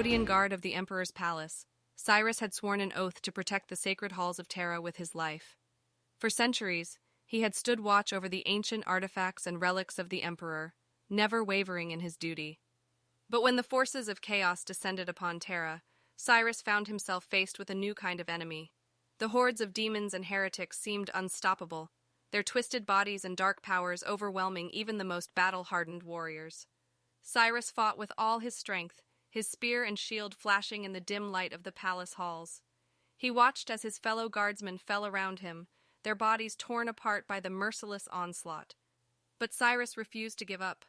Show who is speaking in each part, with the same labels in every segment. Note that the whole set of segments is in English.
Speaker 1: custodian guard of the Emperor's palace, Cyrus had sworn an oath to protect the sacred halls of Terra with his life. For centuries, he had stood watch over the ancient artifacts and relics of the Emperor, never wavering in his duty. But when the forces of chaos descended upon Terra, Cyrus found himself faced with a new kind of enemy. The hordes of demons and heretics seemed unstoppable, their twisted bodies and dark powers overwhelming even the most battle-hardened warriors. Cyrus fought with all his strength, his spear and shield flashing in the dim light of the palace halls. He watched as his fellow guardsmen fell around him, their bodies torn apart by the merciless onslaught. But Cyrus refused to give up.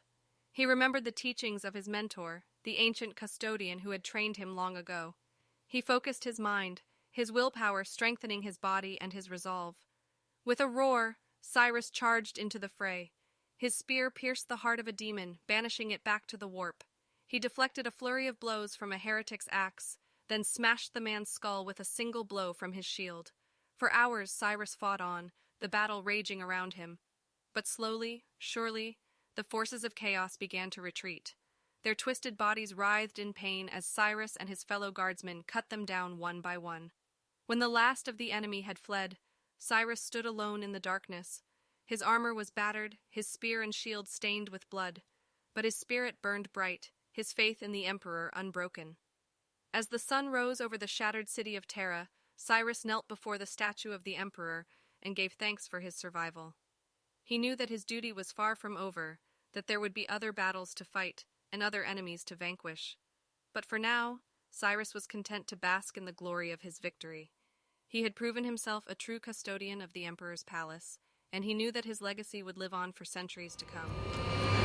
Speaker 1: He remembered the teachings of his mentor, the ancient custodian who had trained him long ago. He focused his mind, his willpower strengthening his body and his resolve. With a roar, Cyrus charged into the fray. His spear pierced the heart of a demon, banishing it back to the warp. He deflected a flurry of blows from a heretic's axe, then smashed the man's skull with a single blow from his shield. For hours Cyrus fought on, the battle raging around him. But slowly, surely, the forces of chaos began to retreat. Their twisted bodies writhed in pain as Cyrus and his fellow guardsmen cut them down one by one. When the last of the enemy had fled, Cyrus stood alone in the darkness. His armor was battered, his spear and shield stained with blood, but his spirit burned bright, his faith in the Emperor unbroken. As the sun rose over the shattered city of Terra, Cyrus knelt before the statue of the Emperor and gave thanks for his survival. He knew that his duty was far from over, that there would be other battles to fight and other enemies to vanquish. But for now, Cyrus was content to bask in the glory of his victory. He had proven himself a true custodian of the Emperor's palace, and he knew that his legacy would live on for centuries to come.